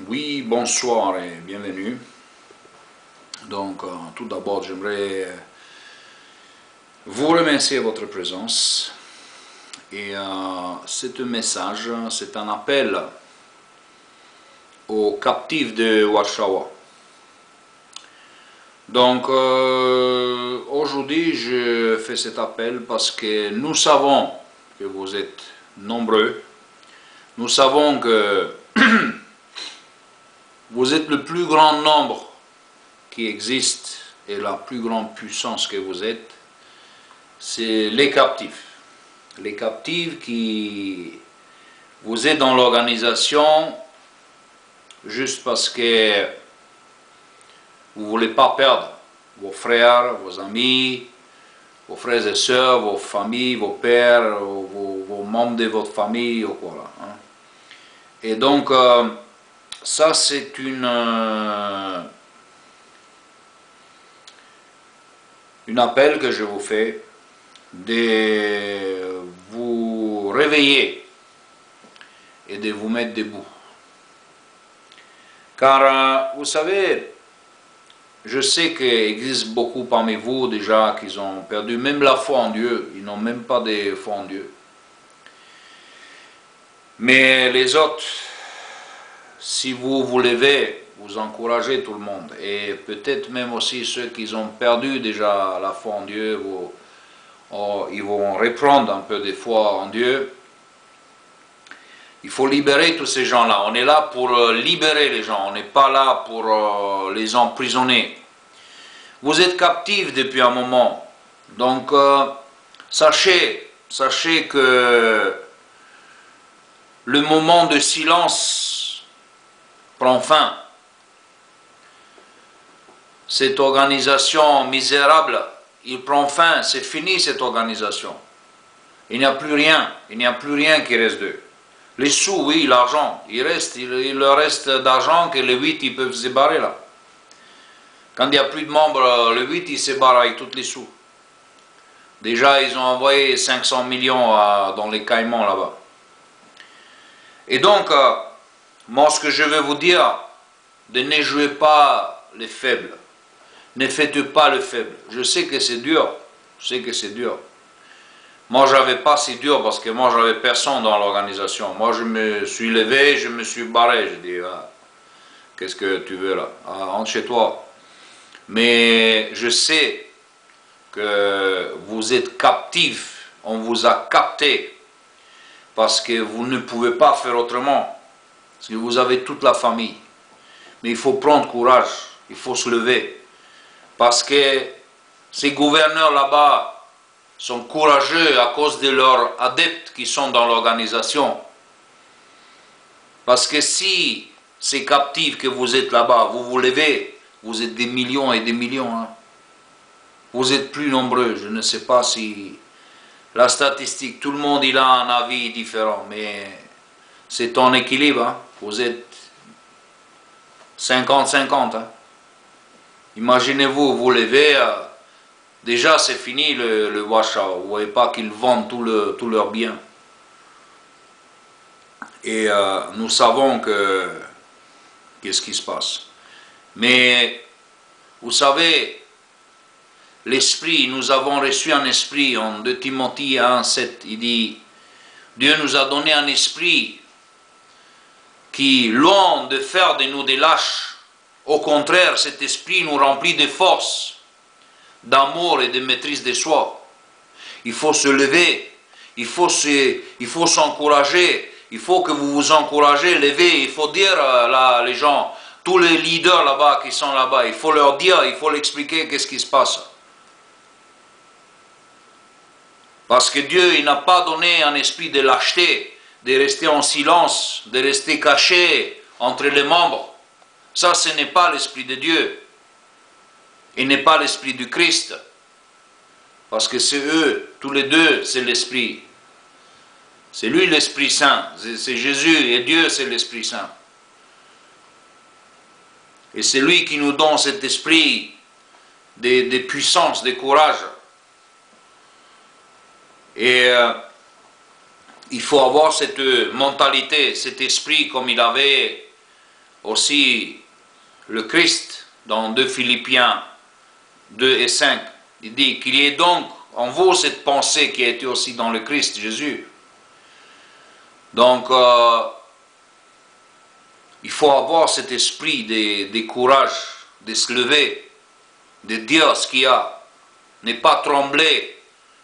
Oui, bonsoir et bienvenue. Donc, tout d'abord, j'aimerais vous remercier de votre présence. Et c'est un message, c'est un appel aux captifs de Warsaw. Donc, aujourd'hui, je fais cet appel parce que nous savons que vous êtes nombreux. Nous savons que vous êtes le plus grand nombre qui existe et la plus grande puissance que vous êtes, c'est les captifs. Les captifs qui vous êtes dans l'organisation juste parce que vous ne voulez pas perdre vos frères, vos amis, vos frères et sœurs, vos familles, vos pères, vos membres de votre famille, voilà. Et donc, ça c'est un appel que je vous fais de vous réveiller et de vous mettre debout. Car, vous savez, je sais qu'il existe beaucoup parmi vous déjà qui ont perdu même la foi en Dieu, ils n'ont même pas de foi en Dieu. Mais les autres, si vous vous levez, vous encouragez tout le monde. Et peut-être même aussi ceux qui ont perdu déjà la foi en Dieu, ils vont reprendre un peu de foi en Dieu. Il faut libérer tous ces gens-là. On est là pour libérer les gens. On n'est pas là pour les emprisonner. Vous êtes captifs depuis un moment. Donc, sachez que le moment de silence prend fin. Cette organisation misérable, il prend fin. C'est fini cette organisation. Il n'y a plus rien. Il n'y a plus rien qui reste d'eux. Les sous, oui, l'argent, il leur reste d'argent que les 8 ils peuvent se barrer là. Quand il n'y a plus de membres, le 8 il se barre avec tous les sous. Déjà, ils ont envoyé 500 millions dans les Caïmans là-bas. Et donc, moi, ce que je veux vous dire, ne jouez pas les faibles. Ne faites pas le faible. Je sais que c'est dur. Je sais que c'est dur. Moi, j'avais pas si dur parce que moi, j'avais personne dans l'organisation. Moi, je me suis levé, je me suis barré. Je dis, ah, qu'est-ce que tu veux là? Ah, rentre chez toi. Mais je sais que vous êtes captifs. On vous a capté parce que vous ne pouvez pas faire autrement. Parce que vous avez toute la famille. Mais il faut prendre courage. Il faut se lever. Parce que ces gouverneurs là-bas sont courageux à cause de leurs adeptes qui sont dans l'organisation. Parce que si ces captifs que vous êtes là-bas, vous vous levez, vous êtes des millions et des millions. Hein. Vous êtes plus nombreux. Je ne sais pas si la statistique, tout le monde il a un avis différent, mais c'est en équilibre. Hein. Vous êtes 50-50. Hein. Imaginez-vous, vous levez... déjà, c'est fini le Warsaw. Vous ne voyez pas qu'ils vendent tous leurs biens. Et nous savons qu'est-ce qui se passe. Mais, vous savez, l'esprit, nous avons reçu un esprit en 2 Timothée 1,7. Il dit, Dieu nous a donné un esprit qui, loin de faire de nous des lâches, au contraire, cet esprit nous remplit de force, d'amour et de maîtrise de soi. Il faut se lever, il faut s'encourager, il faut que vous vous encouragez, levez, il faut dire là, les gens, tous les leaders là-bas qui sont là-bas, il faut leur dire, il faut leur expliquer qu'est-ce qui se passe. Parce que Dieu, il n'a pas donné un esprit de lâcheté, de rester en silence, de rester caché entre les membres. Ça, ce n'est pas l'esprit de Dieu. Il n'est pas l'esprit du Christ. Parce que c'est eux, tous les deux, c'est l'esprit. C'est lui l'Esprit Saint. C'est Jésus et Dieu, c'est l'Esprit Saint. Et c'est lui qui nous donne cet esprit de puissance, de courage. Et il faut avoir cette mentalité, cet esprit comme il avait aussi le Christ dans 2 Philippiens 2 et 5. Il dit qu'il y ait donc en vous cette pensée qui a été aussi dans le Christ Jésus. Donc, il faut avoir cet esprit de courage, de se lever, de dire ce qu'il y a. Ne pas trembler,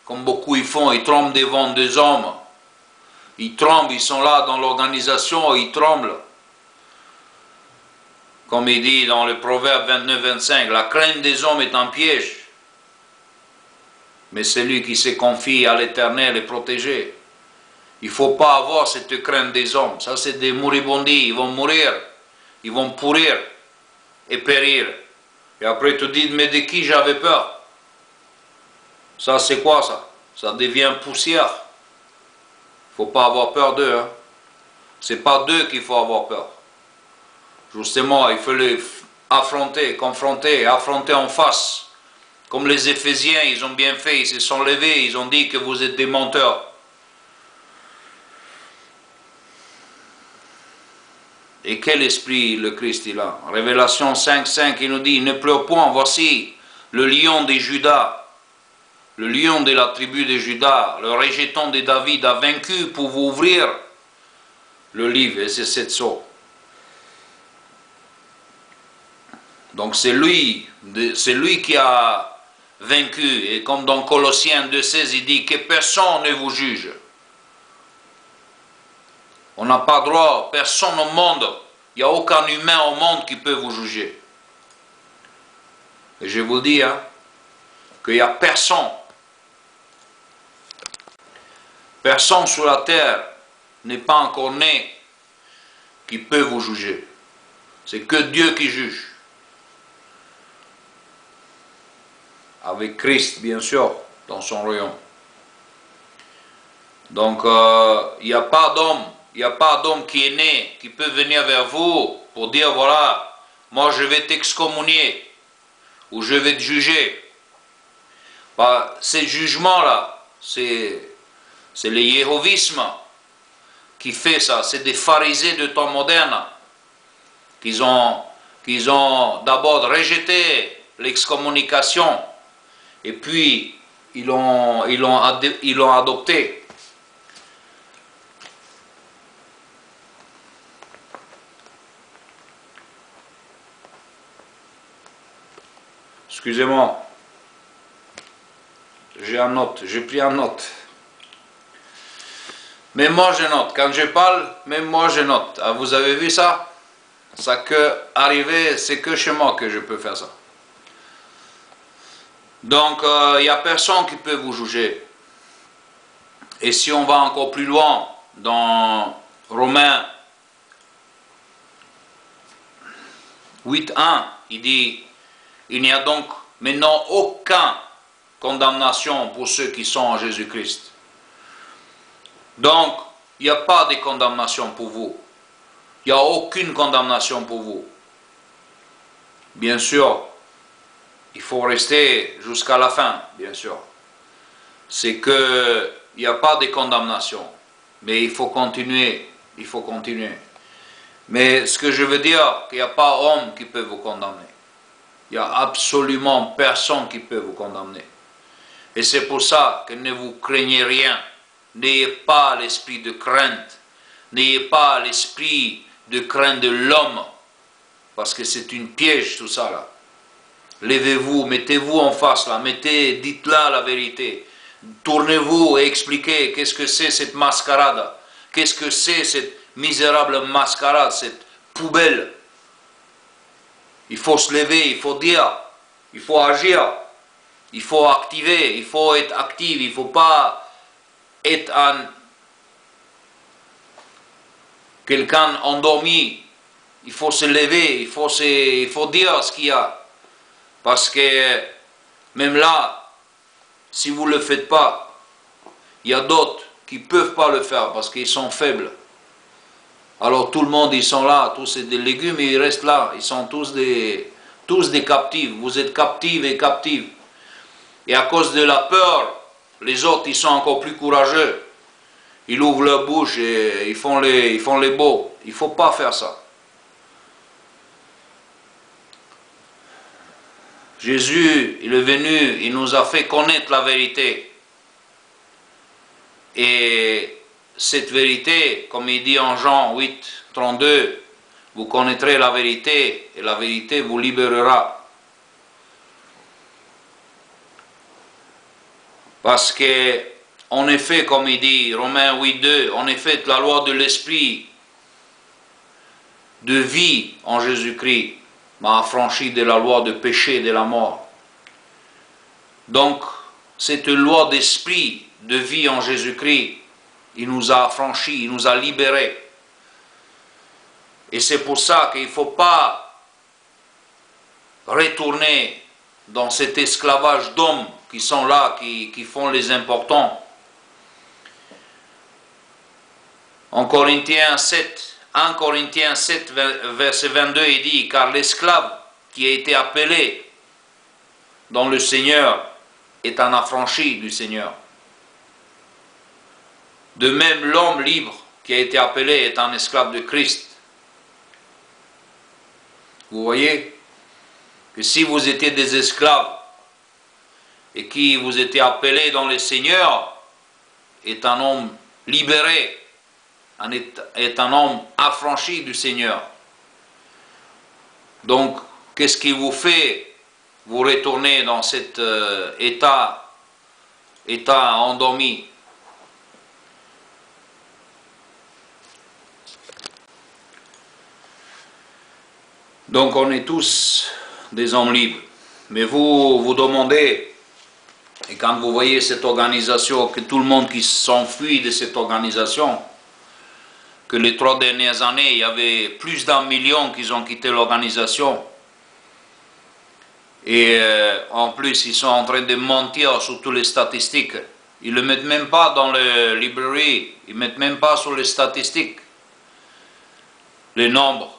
comme beaucoup ils font, ils tremblent devant des hommes. Ils tremblent, ils sont là dans l'organisation, ils tremblent. Comme il dit dans le Proverbe 29-25, la crainte des hommes est un piège, mais celui qui se confie à l'Éternel est protégé. Il ne faut pas avoir cette crainte des hommes. Ça, c'est des moribondis. Ils vont mourir. Ils vont pourrir et périr. Et après, tu dis, mais de qui j'avais peur? Ça, c'est quoi ça? Ça devient poussière. Il ne faut pas avoir peur d'eux. Hein. Ce n'est pas d'eux qu'il faut avoir peur. Justement, il faut les affronter, confronter, affronter en face. Comme les Éphésiens, ils ont bien fait. Ils se sont levés. Ils ont dit que vous êtes des menteurs. Et quel esprit le Christ il a? Révélation 5.5, il nous dit, ne pleure point, voici le lion de Juda, le lion de la tribu de Juda, le rejeton de David a vaincu pour vous ouvrir le livre, et c'est cette sceaux. Donc c'est lui qui a vaincu, et comme dans Colossiens 2.16, il dit que personne ne vous juge. On n'a pas droit, personne au monde, il n'y a aucun humain au monde qui peut vous juger. Et je vous dis hein, qu'il n'y a personne sur la terre n'est pas encore né qui peut vous juger. C'est que Dieu qui juge. Avec Christ, bien sûr, dans son royaume. Donc, il n'y a pas d'homme. Il n'y a pas d'homme qui est né, qui peut venir vers vous pour dire, voilà, moi je vais t'excommunier, ou je vais te juger. Bah, ces jugements-là, c'est le yéhovisme qui fait ça. C'est des pharisés de temps moderne qui ont d'abord rejeté l'excommunication et puis ils l'ont adopté. Excusez-moi, j'ai pris un note. Mais moi je note, quand je parle, même moi je note. Ah, vous avez vu ça? Ça que arriver, c'est que chez moi que je peux faire ça. Donc il n'y a personne qui peut vous juger. Et si on va encore plus loin, dans Romains 8.1, il dit, il n'y a donc maintenant aucune condamnation pour ceux qui sont en Jésus-Christ. Donc, il n'y a pas de condamnation pour vous. Il n'y a aucune condamnation pour vous. Bien sûr, il faut rester jusqu'à la fin, bien sûr. C'est qu'il n'y a pas de condamnation. Mais il faut continuer. Il faut continuer. Mais ce que je veux dire, qu'il n'y a pas homme qui peut vous condamner. Il n'y a absolument personne qui peut vous condamner. Et c'est pour ça que ne vous craignez rien. N'ayez pas l'esprit de crainte. N'ayez pas l'esprit de crainte de l'homme. Parce que c'est une piège tout ça là. Levez-vous, mettez-vous en face là. Dites-là la vérité. Tournez-vous et expliquez qu'est-ce que c'est cette mascarade. Qu'est-ce que c'est cette misérable mascarade, cette poubelle. Il faut se lever, il faut dire, il faut agir, il faut activer, il faut être actif, il ne faut pas être quelqu'un endormi. Il faut se lever, il faut dire ce qu'il y a. Parce que même là, si vous ne le faites pas, il y a d'autres qui ne peuvent pas le faire parce qu'ils sont faibles. Alors tout le monde, ils sont là, tous c'est des légumes, ils restent là, ils sont tous des captifs, vous êtes captifs et captifs. Et à cause de la peur, les autres, ils sont encore plus courageux. Ils ouvrent leur bouche et ils font les beaux. Il ne faut pas faire ça. Jésus, il est venu, il nous a fait connaître la vérité. Et cette vérité, comme il dit en Jean 8, 32, vous connaîtrez la vérité et la vérité vous libérera. Parce que, en effet, comme il dit Romains 8, 2, en effet, la loi de l'esprit de vie en Jésus-Christ m'a affranchi de la loi de péché et de la mort. Donc, cette loi d'esprit de vie en Jésus-Christ, il nous a affranchis, il nous a libérés. Et c'est pour ça qu'il ne faut pas retourner dans cet esclavage d'hommes qui sont là, qui font les importants. En Corinthiens 7, 1 Corinthiens 7, verset 22, il dit, car l'esclave qui a été appelé dans le Seigneur est un affranchi du Seigneur. De même, l'homme libre qui a été appelé est un esclave de Christ. Vous voyez que si vous étiez des esclaves et qui vous étiez appelés dans le Seigneur, est un homme libéré, est un homme affranchi du Seigneur. Donc, qu'est-ce qui vous fait vous retourner dans cet état endormi? Donc, on est tous des hommes libres. Mais vous vous demandez, et quand vous voyez cette organisation, que tout le monde qui s'enfuit de cette organisation, que les 3 dernières années, il y avait plus d'1 million qui ont quitté l'organisation. Et en plus, ils sont en train de mentir sur toutes les statistiques. Ils ne le mettent même pas dans les librairies, ils ne mettent même pas sur les statistiques les nombres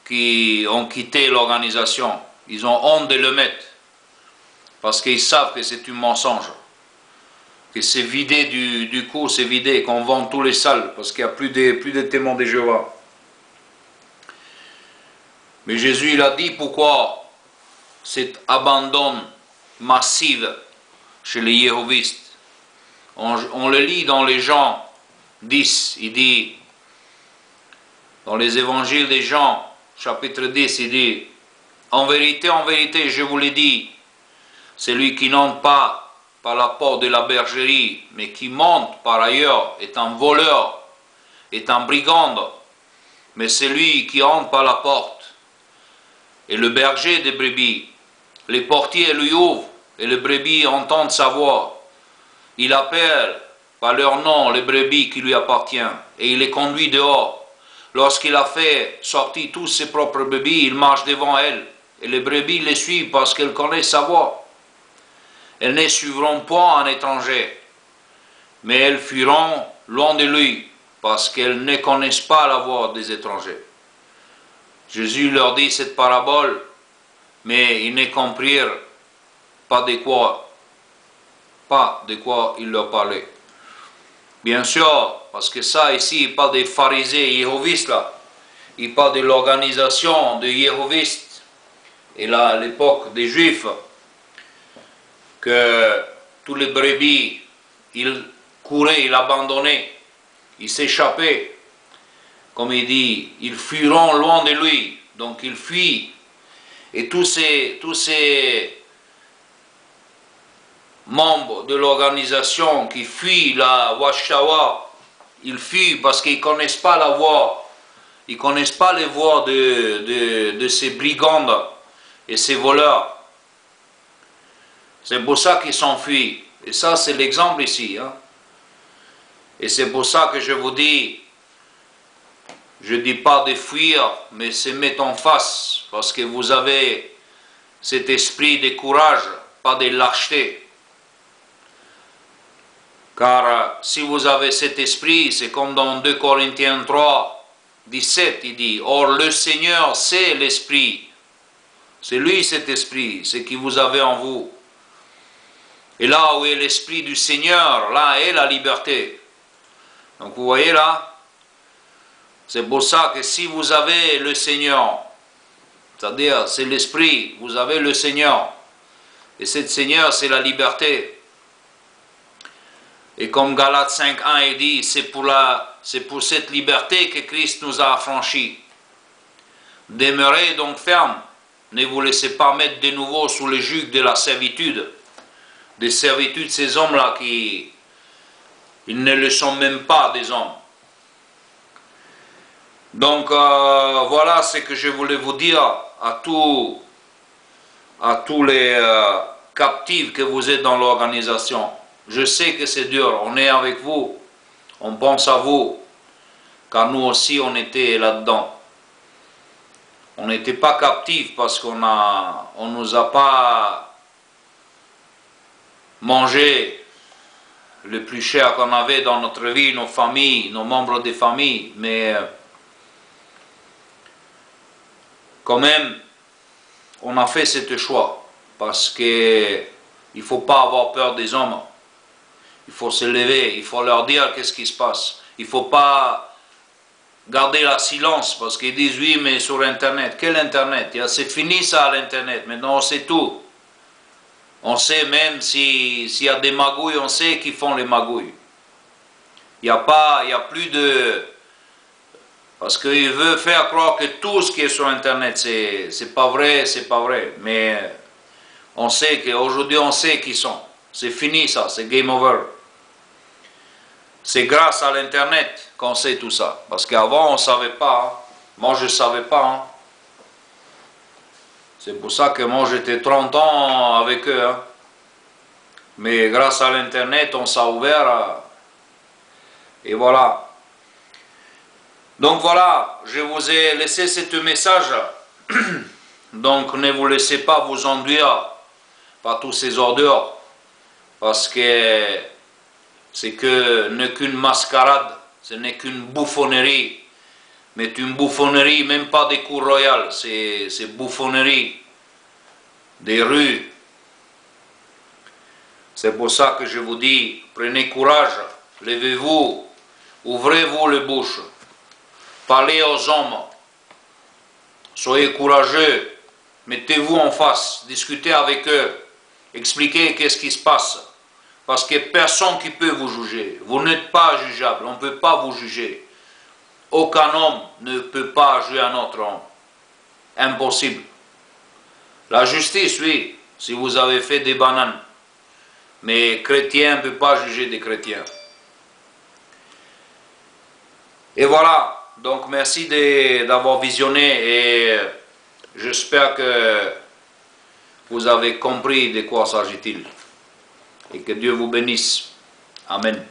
qui ont quitté l'organisation. Ils ont honte de le mettre, parce qu'ils savent que c'est un mensonge. Que c'est vidé du coup, c'est vidé, qu'on vend tous les salles, parce qu'il n'y a plus de témoins de Jéhovah. Mais Jésus, il a dit pourquoi cet abandon massif chez les yéhovistes. On le lit dans les Jean 10, il dit, dans les évangiles des Jean, chapitre 10, il dit, en vérité, je vous l'ai dit, celui qui n'entre pas par la porte de la bergerie, mais qui monte par ailleurs, est un voleur, est un brigand, mais celui qui entre par la porte est le berger des brebis. Les portiers lui ouvrent, et les brebis entendent sa voix. Il appelle par leur nom les brebis qui lui appartiennent, et il les conduit dehors. Lorsqu'il a fait sortir tous ses propres brebis, il marche devant elles, et les brebis les suivent parce qu'elles connaissent sa voix. Elles ne suivront point un étranger, mais elles fuiront loin de lui, parce qu'elles ne connaissent pas la voix des étrangers. Jésus leur dit cette parabole, mais ils ne comprirent pas de quoi il leur parlait. Bien sûr, parce que ça ici, il parle des pharisiens yéhovistes là, il parle de l'organisation des yéhovistes, et là, à l'époque des Juifs, que tous les brebis, ils couraient, ils abandonnaient, ils s'échappaient. Comme il dit, ils fuiront loin de lui. Donc ils fuient. Et tous ces membres de l'organisation qui fuient la Washawa, ils fuient parce qu'ils ne connaissent pas la voix. Ils ne connaissent pas les voix de ces brigands et ces voleurs. C'est pour ça qu'ils s'enfuient. Et ça, c'est l'exemple ici. Hein. Et c'est pour ça que je vous dis, je ne dis pas de fuir, mais se mettre en face. Parce que vous avez cet esprit de courage, pas de lâcheté. Car si vous avez cet esprit, c'est comme dans 2 Corinthiens 3, 17, il dit, or le Seigneur, c'est l'esprit. C'est lui cet esprit, ce que vous avez en vous. Et là où est l'esprit du Seigneur, là est la liberté. Donc vous voyez là, c'est pour ça que si vous avez le Seigneur, c'est-à-dire c'est l'esprit, vous avez le Seigneur, Et cette Seigneur, c'est la liberté. Et comme Galates 5.1 est dit, c'est pour cette liberté que Christ nous a affranchis. Demeurez donc fermes, ne vous laissez pas mettre de nouveau sous le joug de la servitude. Des servitudes, ces hommes-là ils ne le sont même pas des hommes. Donc voilà ce que je voulais vous dire à tous les captifs que vous êtes dans l'organisation. Je sais que c'est dur, on est avec vous, on pense à vous, car nous aussi on était là-dedans. On n'était pas captifs parce qu'on nous a pas mangé le plus cher qu'on avait dans notre vie, nos familles, nos membres des familles, mais quand même, on a fait ce choix parce que il faut pas avoir peur des hommes. Il faut se lever, il faut leur dire qu'est-ce qui se passe. Il ne faut pas garder le silence parce qu'ils disent oui, mais sur Internet. Quel Internet? C'est fini ça à l'Internet. Maintenant on sait tout. On sait même s'il y a des magouilles, on sait qui font les magouilles. Il n'y a plus de... Parce qu'il veut faire croire que tout ce qui est sur Internet, c'est pas vrai, c'est pas vrai. Mais on sait qu'aujourd'hui, on sait qui sont. C'est fini ça, c'est game over. C'est grâce à l'Internet qu'on sait tout ça. Parce qu'avant, on ne savait pas. Hein. Moi, je ne savais pas. Hein. C'est pour ça que moi, j'étais 30 ans avec eux. Hein. Mais grâce à l'Internet, on s'est ouvert. Et voilà. Donc voilà, je vous ai laissé ce message. Donc ne vous laissez pas vous enduire par tous ces ordures. Parce que c'est n'est qu'une mascarade, ce n'est qu'une bouffonnerie. Mais une bouffonnerie, même pas des cours royales, c'est bouffonnerie des rues. C'est pour ça que je vous dis, prenez courage, levez-vous, ouvrez-vous les bouches, parlez aux hommes, soyez courageux, mettez-vous en face, discutez avec eux, expliquez qu'est-ce qui se passe. Parce que personne qui peut vous juger. Vous n'êtes pas jugeable, on ne peut pas vous juger. Aucun homme ne peut pas juger un autre homme. Impossible. La justice, oui, si vous avez fait des bananes. Mais chrétien ne peut pas juger des chrétiens. Et voilà, donc merci d'avoir visionné et j'espère que vous avez compris de quoi s'agit-il. Et que Dieu vous bénisse. Amen.